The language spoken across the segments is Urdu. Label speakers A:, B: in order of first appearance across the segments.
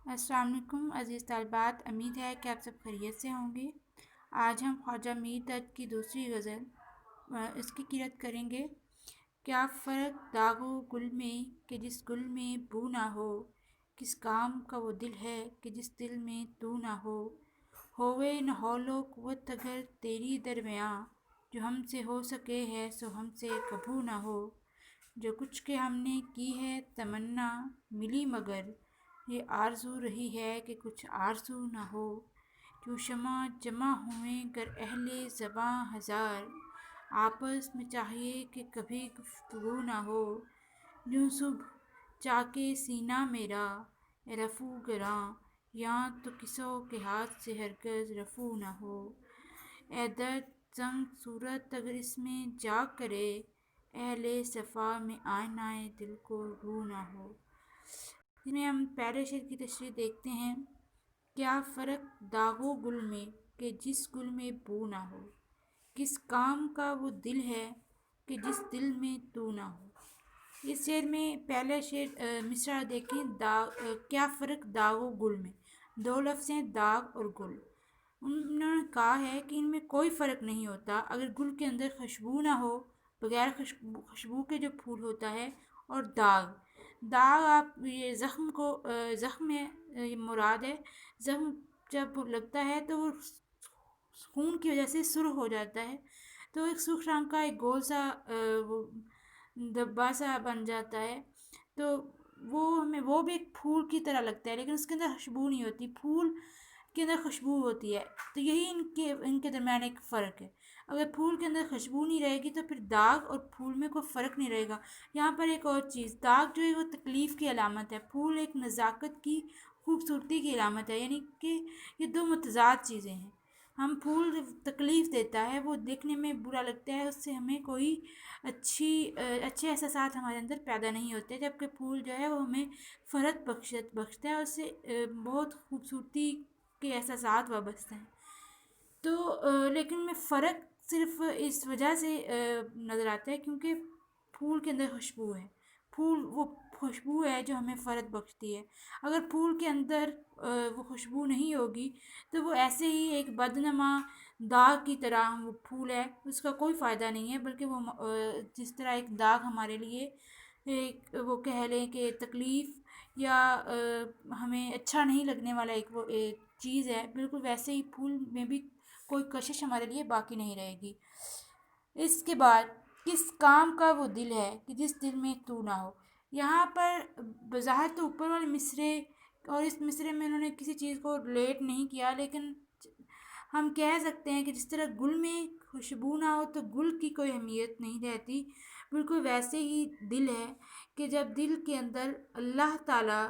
A: السلام علیکم عزیز طالبات، امید ہے کہ آپ سب خیریت سے ہوں گے۔ آج ہم خواجہ میر دت کی دوسری غزل اس کی قرأت کریں گے۔ کیا فرق داغ و گل میں کہ جس گل میں بو نہ ہو، کس کام کا وہ دل ہے کہ جس دل میں تو نہ ہو۔ ہوئے نہ حول و قوت اگر تیری درمیاں، جو ہم سے ہو سکے ہے سو ہم سے کبھو نہ ہو۔ جو کچھ کہ ہم نے کی ہے تمنا ملی مگر، یہ آرزو رہی ہے کہ کچھ آرزو نہ ہو۔ کیوں شمع جمع ہوئیں گر اہل زباں ہزار، آپس میں چاہیے کہ کبھی گفتگو نہ ہو۔ یوں صبح چاکے سینہ میرا اے رفو گراں، یاں تو کسو کے ہاتھ سے ہرگز رفو نہ ہو۔ اے درد زنگ صورت اگر اس میں جا کرے، اہل صفا میں آئنہ دل کو رو نہ ہو۔ اس میں ہم پہلے شعر کی تشریح دیکھتے ہیں۔ کیا فرق داغ و گل میں کہ جس گل میں بو نہ ہو، کس کام کا وہ دل ہے کہ جس دل میں تو نہ ہو۔ اس شعر میں پہلا شعر مصرع دیکھیں۔ کیا فرق داغ و گل میں، دو لفظ ہیں داغ اور گل۔ انہوں نے کہا ہے کہ ان میں کوئی فرق نہیں ہوتا اگر گل کے اندر خوشبو نہ ہو، بغیر خوشبو کے جو پھول ہوتا ہے، اور داغ آپ یہ زخم میں یہ مراد ہے۔ زخم جب لگتا ہے تو وہ خون کی وجہ سے سرخ ہو جاتا ہے، تو ایک سرخ رنگ کا ایک گول سا وہ دبا سا بن جاتا ہے، تو وہ بھی ایک پھول کی طرح لگتا ہے، لیکن اس کے اندر خوشبو نہیں ہوتی۔ پھول کے اندر خوشبو ہوتی ہے، تو یہی ان کے درمیان ایک فرق ہے۔ اگر پھول کے اندر خوشبو نہیں رہے گی تو پھر داغ اور پھول میں کوئی فرق نہیں رہے گا۔ یہاں پر ایک اور چیز، داغ جو ہے وہ تکلیف کی علامت ہے، پھول ایک نزاکت کی، خوبصورتی کی علامت ہے، یعنی کہ یہ دو متضاد چیزیں ہیں۔ ہم پھول تکلیف دیتا ہے، وہ دیکھنے میں برا لگتا ہے، اس سے ہمیں کوئی اچھے احساسات ہمارے اندر پیدا نہیں ہوتے، جبکہ پھول جو ہے وہ ہمیں فرحت بخشتا ہے، اس سے بہت خوبصورتی کے احساسات وابستہ ہیں۔ تو لیکن میں فرق صرف اس وجہ سے نظر آتا ہے کیونکہ پھول کے اندر خوشبو ہے، پھول وہ خوشبو ہے جو ہمیں فرحت بخشتی ہے۔ اگر پھول کے اندر وہ خوشبو نہیں ہوگی تو وہ ایسے ہی ایک بدنما داغ کی طرح وہ پھول ہے، اس کا کوئی فائدہ نہیں ہے، بلکہ وہ جس طرح ایک داغ ہمارے لیے ایک وہ کہہ لیں کہ تکلیف یا ہمیں اچھا نہیں لگنے والا ایک چیز ہے، بالکل ویسے ہی پھول میں بھی کوئی کشش ہمارے لیے باقی نہیں رہے گی۔ اس کے بعد کس کام کا وہ دل ہے کہ جس دل میں تو نہ ہو۔ یہاں پر بظاہر تو اوپر والے مصرے اور اس مصرے میں انہوں نے کسی چیز کو ریلیٹ نہیں کیا، لیکن ہم کہہ سکتے ہیں کہ جس طرح گل میں خوشبو نہ ہو تو گل کی کوئی اہمیت نہیں رہتی، بالکل ویسے ہی دل ہے کہ جب دل کے اندر اللہ تعالیٰ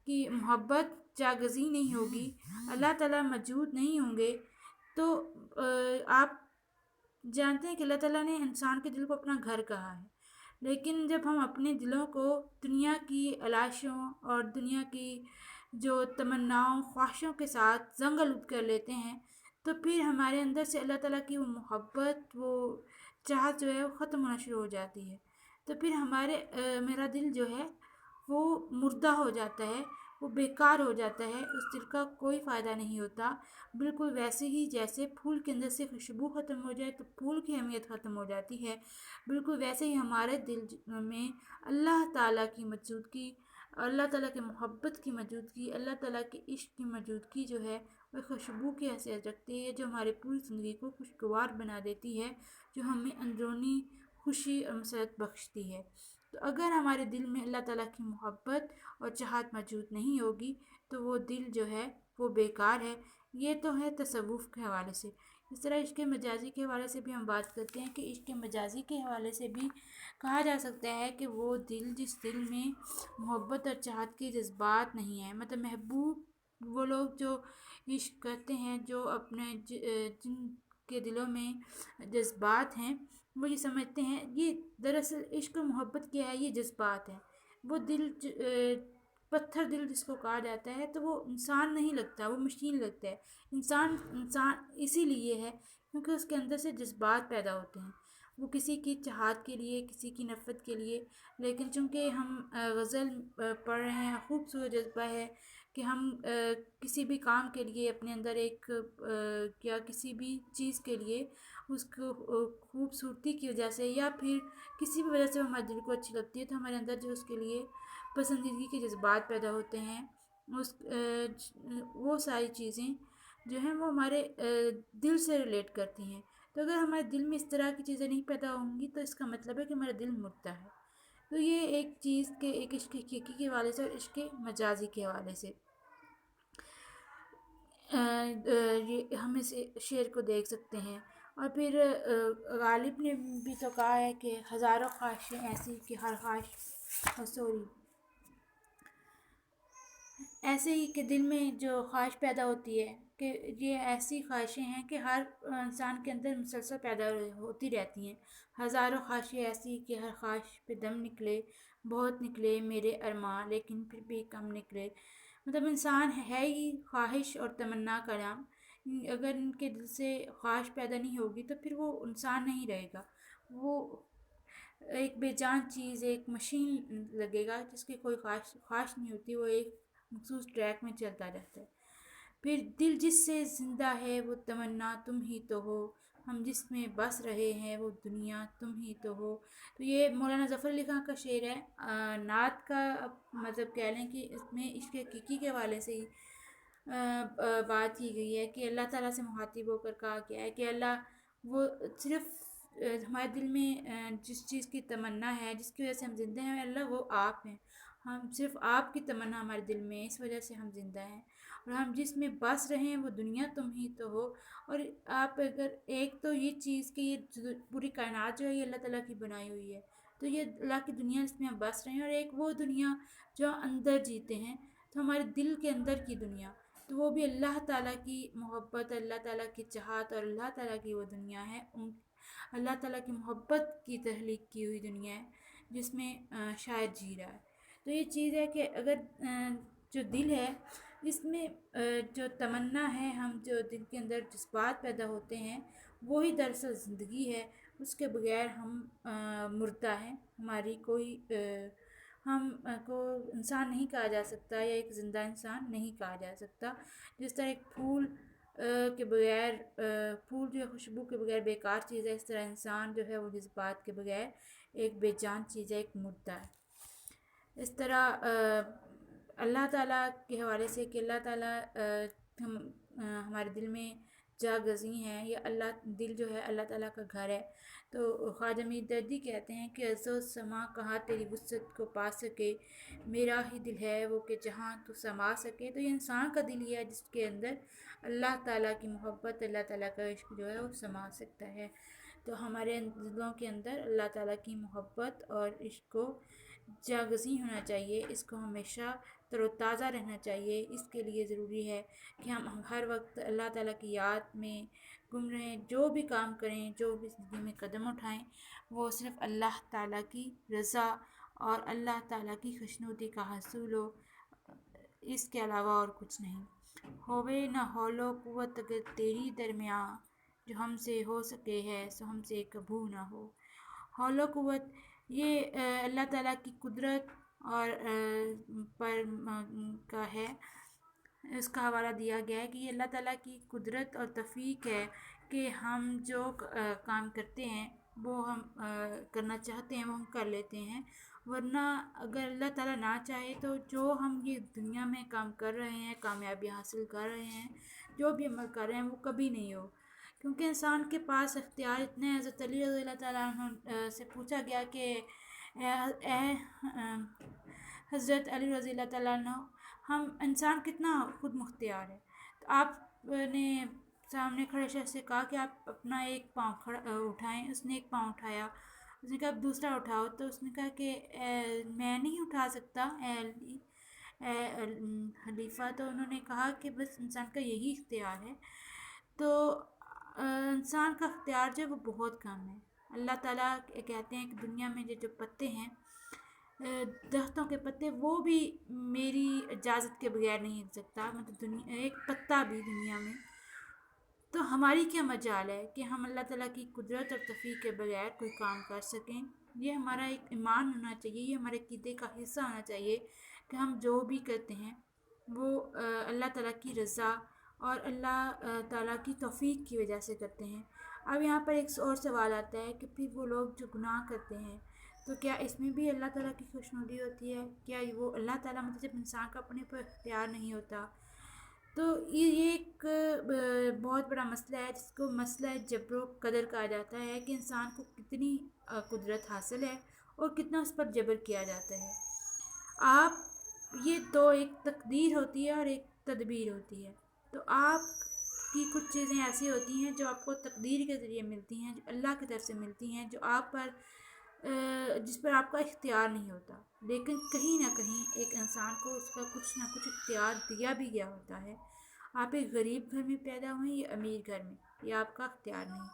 A: کی محبت جاگزی نہیں ہوگی، اللہ تعالیٰ موجود نہیں ہوں گے، تو آپ جانتے ہیں کہ اللہ تعالیٰ نے انسان کے دل کو اپنا گھر کہا ہے، لیکن جب ہم اپنے دلوں کو دنیا کی علائشوں اور دنیا کی جو تمناؤں خواہشوں کے ساتھ زنگ آلود کر لیتے ہیں، تو پھر ہمارے اندر سے اللہ تعالیٰ کی وہ محبت، وہ چاہت جو ہے وہ ختم ہونا شروع ہو جاتی ہے، تو پھر میرا دل جو ہے وہ مردہ ہو جاتا ہے، وہ بیکار ہو جاتا ہے، اس دل کا کوئی فائدہ نہیں ہوتا۔ بالکل ویسے ہی جیسے پھول کے اندر سے خوشبو ختم ہو جائے تو پھول کی اہمیت ختم ہو جاتی ہے، بالکل ویسے ہی ہمارے دل میں اللہ تعالیٰ کی موجودگی، اللہ تعالیٰ کی محبت کی موجودگی، اللہ تعالیٰ کے عشق کی موجودگی جو ہے وہ خوشبو کی حیثیت رکھتی ہے، جو ہماری پوری زندگی کو خوشگوار بنا دیتی ہے، جو ہمیں اندرونی خوشی اور مسرت بخشتی ہے۔ تو اگر ہمارے دل میں اللہ تعالیٰ کی محبت اور چاہت موجود نہیں ہوگی تو وہ دل جو ہے وہ بیکار ہے۔ یہ تو ہے تصوف کے حوالے سے۔ اس طرح عشق مجازی کے حوالے سے بھی ہم بات کرتے ہیں کہ عشق مجازی کے حوالے سے بھی کہا جا سکتا ہے کہ وہ دل جس دل میں محبت اور چاہت کے جذبات نہیں ہیں، مطلب محبوب وہ لوگ جو عشق کرتے ہیں، جو اپنے جن کے دلوں میں جذبات ہیں، وہ یہ سمجھتے ہیں، یہ دراصل عشق و محبت کیا ہے، یہ جذبات ہے۔ وہ دل پتھر دل جس کو کہا جاتا ہے، تو وہ انسان نہیں لگتا، وہ مشین لگتا ہے۔ انسان اسی لیے ہے کیونکہ اس کے اندر سے جذبات پیدا ہوتے ہیں۔ وہ کسی کی چاہت کے لیے، کسی کی نفرت کے لیے، لیکن چونکہ ہم غزل پڑھ رہے ہیں، خوبصورت جذبہ ہے کہ ہم کسی بھی کام کے لیے اپنے اندر ایک یا کسی بھی چیز کے لیے اس کو خوبصورتی کی وجہ سے یا پھر کسی بھی وجہ سے ہمارے دل کو اچھی لگتی ہے، تو ہمارے اندر جو اس کے لیے پسندیدگی کے جذبات پیدا ہوتے ہیں. اس وہ ساری چیزیں جو ہیں وہ ہمارے دل سے ریلیٹ کرتی ہیں. تو اگر ہمارے دل میں اس طرح کی چیزیں نہیں پیدا ہوں گی تو اس کا مطلب ہے کہ ہمارا دل مردہ ہے. تو یہ ایک چیز کے ایک عشق حقیقی کے حوالے سے اور عشق مجازی کے حوالے سے یہ ہم اس شعر کو دیکھ سکتے ہیں. اور پھر غالب نے بھی تو کہا ہے کہ ہزاروں خواہشیں ایسی کہ ہر خواہش سوری ایسے ہی کہ دل میں جو خواہش پیدا ہوتی ہے کہ یہ ایسی خواہشیں ہیں کہ ہر انسان کے اندر مسلسل پیدا ہوتی رہتی ہیں. ہزاروں خواہشیں ایسی کہ ہر خواہش پہ دم نکلے، بہت نکلے میرے ارماں لیکن پھر بھی کم نکلے. مطلب انسان ہے ہی خواہش اور تمنا کا نام. اگر ان کے دل سے خواہش پیدا نہیں ہوگی تو پھر وہ انسان نہیں رہے گا، وہ ایک بے جان چیز، ایک مشین لگے گا جس کی کوئی خواہش نہیں ہوتی، وہ ایک مخصوص ٹریک میں چلتا رہتا ہے. پھر دل جس سے زندہ ہے وہ تمنا تم ہی تو ہو، ہم جس میں بس رہے ہیں وہ دنیا تم ہی تو ہو. تو یہ مولانا ظفر علی خان کا شعر ہے. نعت کا مطلب کہہ لیں کہ اس میں عشق حقیقی کے حوالے سے ہی بات کی گئی ہے کہ اللہ تعالیٰ سے مخاطب ہو کر کہا گیا ہے کہ اللہ وہ صرف ہمارے دل میں جس چیز کی تمنا ہے، جس کی وجہ سے ہم زندہ ہیں، اللہ وہ آپ ہیں. ہم صرف آپ کی تمنا ہمارے دل میں ہے، اس وجہ سے ہم زندہ ہیں. اور ہم جس میں بس رہے ہیں وہ دنیا تم ہی تو ہو. اور آپ اگر ایک تو یہ چیز کہ یہ پوری کائنات جو ہے یہ اللہ تعالیٰ کی بنائی ہوئی ہے، تو یہ اللہ کی دنیا جس میں ہم بس رہے ہیں. اور ایک وہ دنیا جو اندر جیتے ہیں، تو ہمارے دل کے اندر کی دنیا، تو وہ بھی اللہ تعالیٰ کی محبت، اللہ تعالیٰ کی چاہت اور اللہ تعالیٰ کی وہ دنیا ہے. اللہ تعالیٰ کی محبت کی تخلیق کی ہوئی دنیا ہے جس میں شاعر جی رہا ہے. تو یہ چیز ہے کہ اگر جو دل ہے اس میں جو تمنا ہے، ہم جو دل کے اندر جذبات پیدا ہوتے ہیں وہی دراصل زندگی ہے. اس کے بغیر ہم مردہ ہیں. ہماری کوئی ہم کو انسان نہیں کہا جا سکتا یا ایک زندہ انسان نہیں کہا جا سکتا. جس طرح ایک پھول کے بغیر پھول جو ہے خوشبو کے بغیر بیکار چیز ہے، اس طرح انسان جو ہے وہ جذبات کے بغیر ایک بے جان چیز ہے، ایک مردہ ہے. اس طرح اللہ تعالیٰ کے حوالے سے کہ اللہ تعالیٰ ہمارے دل میں جا گزیں ہیں، یا اللہ دل جو ہے اللہ تعالیٰ کا گھر ہے. تو خواجہ میر دردی کہتے ہیں کہ عز و سما کہاں تیری وسعت کو پا سکے، میرا ہی دل ہے وہ کہ جہاں تو سما سکے. تو یہ انسان کا دل ہی ہے جس کے اندر اللہ تعالیٰ کی محبت، اللہ تعالیٰ کا عشق جو ہے وہ سما سکتا ہے. تو ہمارے دلوں کے اندر اللہ تعالیٰ کی محبت اور عشق کو جاگزیں ہونا چاہیے. اس کو ہمیشہ تر و تازہ رہنا چاہیے. اس کے لیے ضروری ہے کہ ہم ہر وقت اللہ تعالیٰ کی یاد میں گم رہیں. جو بھی کام کریں، جو بھی زندگی میں قدم اٹھائیں، وہ صرف اللہ تعالیٰ کی رضا اور اللہ تعالیٰ کی خوشنودی کا حصول ہو، اس کے علاوہ اور کچھ نہیں. ہووے نہ حول و قوت اگر تیری درمیاں، جو ہم سے ہو سکے ہے سو ہم سے کبھو نہ ہو. حول و قوت یہ اللہ تعالیٰ کی قدرت اور پر کا ہے. اس کا حوالہ دیا گیا ہے کہ یہ اللہ تعالیٰ کی قدرت اور توفیق ہے کہ ہم جو کام کرتے ہیں وہ ہم کرنا چاہتے ہیں وہ ہم کر لیتے ہیں. ورنہ اگر اللہ تعالیٰ نہ چاہے تو جو ہم یہ دنیا میں کام کر رہے ہیں، کامیابی حاصل کر رہے ہیں، جو بھی عمل کر رہے ہیں وہ کبھی نہیں ہو. کیونکہ انسان کے پاس اختیار اتنے ہیں. حضرت علی رضی اللہ تعالیٰ عنہ سے پوچھا گیا کہ اے حضرت علی رضی اللہ تعالیٰ عنہ، ہم انسان کتنا خود مختار ہے؟ تو آپ نے سامنے کھڑے شخص سے کہا کہ آپ اپنا ایک پاؤں اٹھائیں. اس نے ایک پاؤں اٹھایا. اس نے کہا اب دوسرا اٹھاؤ. تو اس نے کہا کہ میں نہیں اٹھا سکتا اے خلیفہ. تو انہوں نے کہا کہ بس انسان کا یہی اختیار ہے. تو انسان کا اختیار جو ہے وہ بہت کم ہے. اللہ تعالیٰ کہتے ہیں کہ دنیا میں جو پتے ہیں، درختوں کے پتے، وہ بھی میری اجازت کے بغیر نہیں ہل سکتا. مطلب ایک پتا بھی دنیا میں. تو ہماری کیا مجال ہے کہ ہم اللہ تعالیٰ کی قدرت اور توفیق کے بغیر کوئی کام کر سکیں؟ یہ ہمارا ایک ایمان ہونا چاہیے، یہ ہمارے عقیدے کا حصہ ہونا چاہیے کہ ہم جو بھی کرتے ہیں وہ اللہ تعالیٰ کی رضا اور اللہ تعالیٰ کی توفیق کی وجہ سے کرتے ہیں۔ اب یہاں پر ایک اور سوال آتا ہے کہ پھر وہ لوگ جو گناہ کرتے ہیں تو کیا اس میں بھی اللہ تعالیٰ کی خوشنودی ہوتی ہے؟ کیا وہ اللہ تعالیٰ مطلب جب انسان کا اپنے پر اختیار نہیں ہوتا؟ تو یہ ایک بہت بڑا مسئلہ ہے جس کو مسئلہ جبر و قدر کہا جاتا ہے کہ انسان کو کتنی قدرت حاصل ہے اور کتنا اس پر جبر کیا جاتا ہے۔ آپ یہ تو ایک تقدیر ہوتی ہے اور ایک تدبیر ہوتی ہے، تو آپ کی کچھ چیزیں ایسی ہوتی ہیں جو آپ کو تقدیر کے ذریعے ملتی ہیں، جو اللہ کی طرف سے ملتی ہیں، جو آپ پر جس پر آپ کا اختیار نہیں ہوتا، لیکن کہیں نہ کہیں ایک انسان کو اس کا کچھ نہ کچھ اختیار دیا بھی گیا ہوتا ہے۔ آپ ایک غریب گھر میں پیدا ہوئے ہیں یا امیر گھر میں، یہ آپ کا اختیار نہیں۔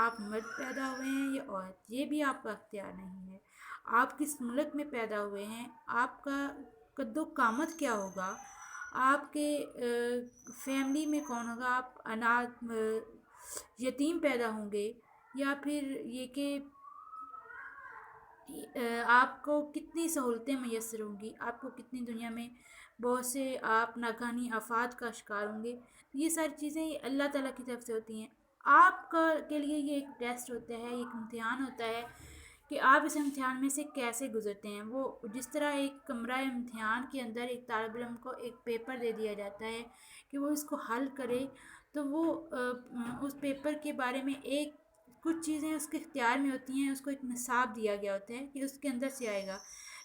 A: آپ مرد پیدا ہوئے ہیں یا عورت، یہ بھی آپ کا اختیار نہیں ہے۔ آپ کس ملک میں پیدا ہوئے ہیں، آپ کا قد و قامت کیا ہوگا، آپ کے فیملی میں کون ہوگا، آپ یتیم پیدا ہوں گے یا پھر یہ کہ آپ کو کتنی سہولتیں میسر ہوں گی، آپ کو کتنی دنیا میں بہت سے آپ ناگہانی آفات کا شکار ہوں گے، یہ ساری چیزیں اللہ تعالیٰ کی طرف سے ہوتی ہیں۔ آپ کا کے لیے یہ ایک ٹیسٹ ہوتا ہے، ایک امتحان ہوتا ہے کہ آپ اس امتحان میں سے کیسے گزرتے ہیں۔ وہ جس طرح ایک کمرہ امتحان کے اندر ایک طالب علم کو ایک پیپر دے دیا جاتا ہے کہ وہ اس کو حل کرے، تو وہ اس پیپر کے بارے میں کچھ چیزیں اس کے اختیار میں ہوتی ہیں، اس کو ایک نصاب دیا گیا ہوتا ہے کہ اس کے اندر سے آئے گا،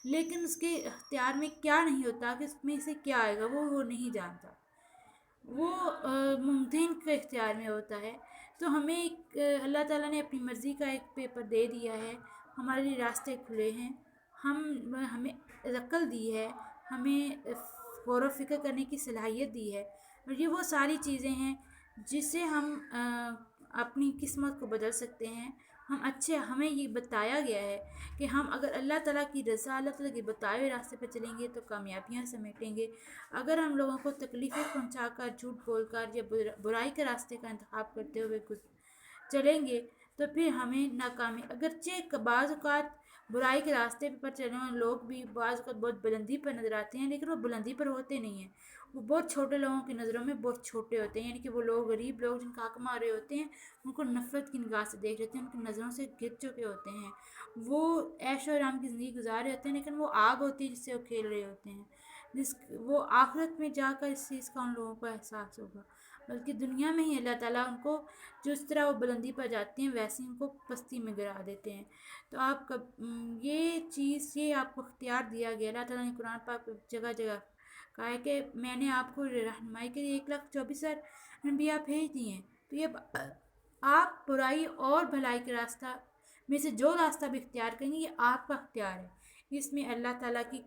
A: لیکن اس کے اختیار میں کیا نہیں ہوتا کہ اس میں سے کیا آئے گا وہ نہیں جانتا، وہ ممتحن کے اختیار میں ہوتا ہے۔ تو ہمیں اللہ تعالیٰ نے اپنی مرضی کا ایک پیپر دے دیا ہے، ہمارے لیے راستے کھلے ہیں، ہمیں عقل دی ہے، ہمیں غور و فکر کرنے کی صلاحیت دی ہے، اور یہ وہ ساری چیزیں ہیں جس سے ہم اپنی قسمت کو بدل سکتے ہیں۔ ہمیں یہ بتایا گیا ہے کہ ہم اگر اللہ تعالیٰ کی رضا، اللہ تعالیٰ کے بتائے ہوئے راستے پر چلیں گے تو کامیابیاں سمیٹیں گے۔ اگر ہم لوگوں کو تکلیفیں پہنچا کر، جھوٹ بول کر یا برائی کے راستے کا انتخاب کرتے ہوئے چلیں گے تو پھر ہمیں ناکامی، اگرچہ بعض اوقات برائی کے راستے پر چلنے والے لوگ بھی بعض اوقات بہت بلندی پر نظر آتے ہیں، لیکن وہ بلندی پر ہوتے نہیں ہیں، وہ بہت چھوٹے لوگوں کی نظروں میں بہت چھوٹے ہوتے ہیں، یعنی کہ وہ لوگ غریب لوگ جن کا حق مارے ہوتے ہیں ان کو نفرت کی نگاہ سے دیکھ لیتے ہیں، ان کی نظروں سے گر چکے ہوتے ہیں، وہ عیش و آرام کی زندگی گزار رہے ہوتے ہیں، لیکن وہ آگ ہوتی ہے جس سے وہ کھیل رہے ہوتے ہیں، وہ آخرت میں جا کر اس چیز کا ان لوگوں کو احساس ہوگا، بلکہ دنیا میں ہی اللہ تعالیٰ ان کو جس طرح وہ بلندی پر جاتے ہیں ویسے ان کو پستی میں گرا دیتے ہیں۔ تو یہ آپ کو اختیار دیا گیا، اللہ تعالیٰ نے قرآن پاک جگہ جگہ کہا ہے کہ میں نے آپ کو رہنمائی کے لیے 1,24,000 انبیاء بھیج دیے ہیں، تو یہ آپ برائی اور بھلائی کے راستہ میں سے جو راستہ بھی اختیار کریں گے یہ آپ کا اختیار ہے، اس میں اللہ تعالیٰ کی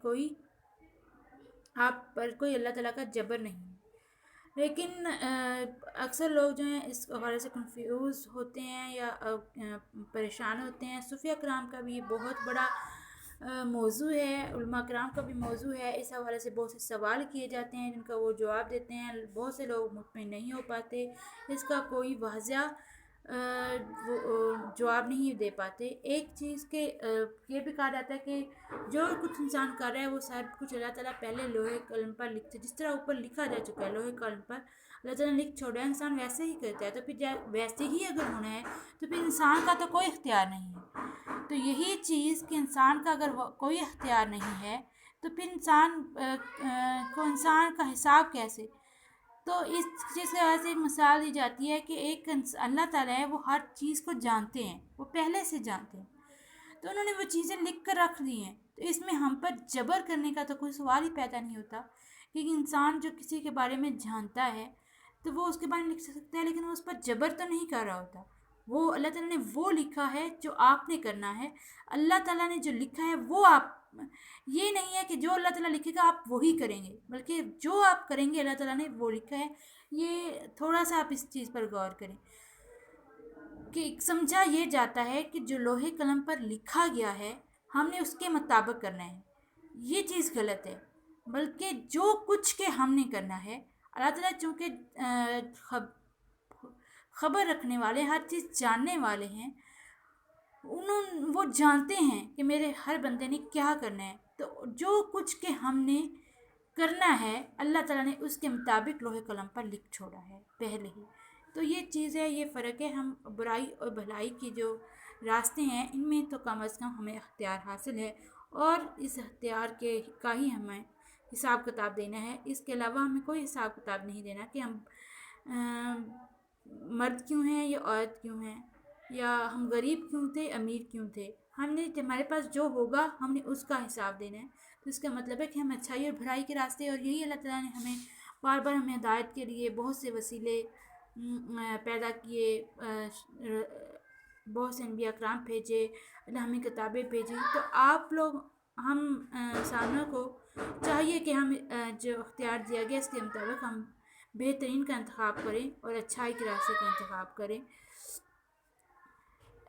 A: آپ پر کوئی اللہ تعالیٰ کا جبر نہیں ہے۔ لیکن اکثر لوگ جو ہیں اس حوالے سے کنفیوز ہوتے ہیں یا پریشان ہوتے ہیں۔ صوفیہ کرام کا بھی بہت بڑا موضوع ہے، علماء کرام کا بھی موضوع ہے، اس حوالے سے بہت سے سوال کیے جاتے ہیں جن کا وہ جواب دیتے ہیں، بہت سے لوگ مطمئن نہیں ہو پاتے، اس کا کوئی واضح جواب نہیں دے پاتے۔ ایک چیز کے یہ بھی کہا جاتا ہے کہ جو کچھ انسان کر رہا ہے وہ سب کچھ اللہ تعالیٰ پہلے لوہے قلم پر لکھتے، جس طرح اوپر لکھا جا چکا ہے لوہے قلم پر اللہ تعالیٰ نے لکھ چھوڑا ہے، انسان ویسے ہی کرتا ہے، تو پھر ویسے ہی اگر ہونا ہے تو پھر انسان کا تو کوئی اختیار نہیں ہے۔ تو یہی چیز کہ انسان کا اگر کوئی اختیار نہیں ہے تو پھر انسان کا حساب کیسے؟ تو اس چیز کی وجہ سے ایک مثال دی جاتی ہے کہ ایک اللہ تعالیٰ ہے، وہ ہر چیز کو جانتے ہیں، وہ پہلے سے جانتے ہیں، تو انہوں نے وہ چیزیں لکھ کر رکھ دی ہیں، تو اس میں ہم پر جبر کرنے کا تو کوئی سوال ہی پیدا نہیں ہوتا، کیونکہ انسان جو کسی کے بارے میں جانتا ہے تو وہ اس کے بارے میں لکھ سکتا ہے، لیکن وہ اس پر جبر تو نہیں کر رہا ہوتا، وہ اللہ تعالیٰ نے وہ لکھا ہے جو آپ نے کرنا ہے، اللہ تعالیٰ نے جو لکھا ہے وہ آپ، یہ نہیں ہے کہ جو اللہ تعالیٰ لکھے گا آپ وہی کریں گے، بلکہ جو آپ کریں گے اللہ تعالیٰ نے وہ لکھا ہے۔ یہ تھوڑا سا آپ اس چیز پر غور کریں کہ سمجھا یہ جاتا ہے کہ جو لوہے قلم پر لکھا گیا ہے ہم نے اس کے مطابق کرنا ہے، یہ چیز غلط ہے، بلکہ جو کچھ کے ہم نے کرنا ہے، اللہ تعالیٰ چونکہ خبر رکھنے والے، ہر چیز جاننے والے ہیں، وہ جانتے ہیں کہ میرے ہر بندے نے کیا کرنا ہے. تو جو کچھ کہ ہم نے کرنا ہے اللہ تعالیٰ نے اس کے مطابق لوہے قلم پر لکھ چھوڑا ہے پہلے ہی. تو یہ چیز ہے، یہ فرق ہے. ہم برائی اور بھلائی کی جو راستے ہیں ان میں تو کم از کم ہمیں اختیار حاصل ہے، اور اس اختیار کا ہی ہمیں حساب کتاب دینا ہے. اس کے علاوہ ہمیں کوئی حساب کتاب نہیں دینا کہ ہم مرد کیوں ہیں یا عورت کیوں ہیں، یا ہم غریب کیوں تھے امیر کیوں تھے. ہم نے ہمارے پاس جو ہوگا ہم نے اس کا حساب دینا ہے. تو اس کا مطلب ہے کہ ہم اچھائی اور بھلائی کے راستے، اور یہی اللہ تعالیٰ نے ہمیں بار بار ہمیں ہدایت کے لیے بہت سے وسیلے پیدا کیے، بہت سے انبیاء اکرام بھیجے، اللہ ہمیں کتابیں بھیجی. تو آپ لوگ، ہم انسانوں کو چاہیے کہ ہم جو اختیار دیا گیا اس کے مطابق ہم بہترین کا انتخاب کریں اور اچھائی کے راستے کا انتخاب کریں.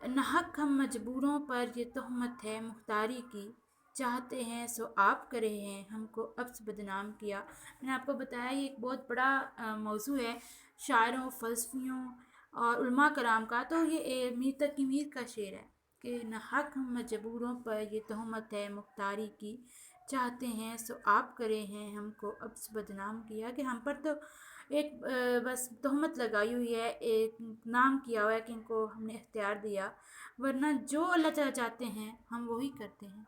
A: ناحق ہم مجبوروں پر یہ تہمت ہے مختاری کی، چاہتے ہیں سو آپ کرے ہیں ہم کو اب سے بدنام کیا. میں نے آپ کو بتایا یہ ایک بہت بڑا موضوع ہے شاعروں، فلسفیوں اور علماء کرام کا. تو یہ میر تقی میر کا شعر ہے کہ ناحق ہم مجبوروں پر یہ تہمت ہے مختاری کی، چاہتے ہیں سو آپ کرے ہیں ہم کو اب سے بدنام کیا. کہ ہم پر تو ایک بس تہمت لگائی ہوئی ہے، ایک نام کیا ہوا ہے کہ ان کو ہم نے اختیار دیا، ورنہ جو اللہ تعالیٰ چاہتے ہیں ہم وہی کرتے ہیں.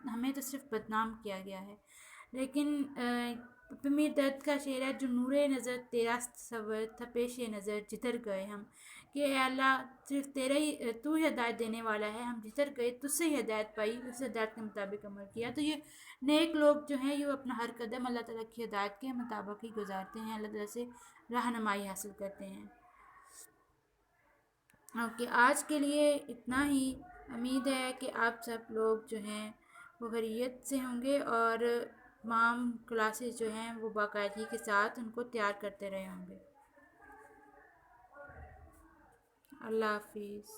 A: ہمیں تو صرف بدنام کیا گیا ہے. لیکن میر درد کا شعر ہے، جو نور نظر تیرا تصور تھا پیش نظر جدھر گئے ہم، کہ اے اللہ صرف تیرا ہی، تو ہی ہدایت دینے والا ہے، ہم جدھر گئے تجھ سے ہی ہدایت پائی، اس ہدایت کے مطابق عمل کیا. تو یہ نیک لوگ جو ہیں یہ اپنا ہر قدم اللہ تعالیٰ کی ہدایت کے مطابق ہی گزارتے ہیں، اللہ تعالیٰ سے رہنمائی حاصل کرتے ہیں. اوکے، آج کے لیے اتنا ہی. امید ہے کہ آپ سب لوگ جو ہیں وہ خیریت سے ہوں گے، اور تمام کلاسز جو ہیں وہ باقاعدگی کے ساتھ ان کو تیار کرتے رہے ہوں گے. اللہ حافظ.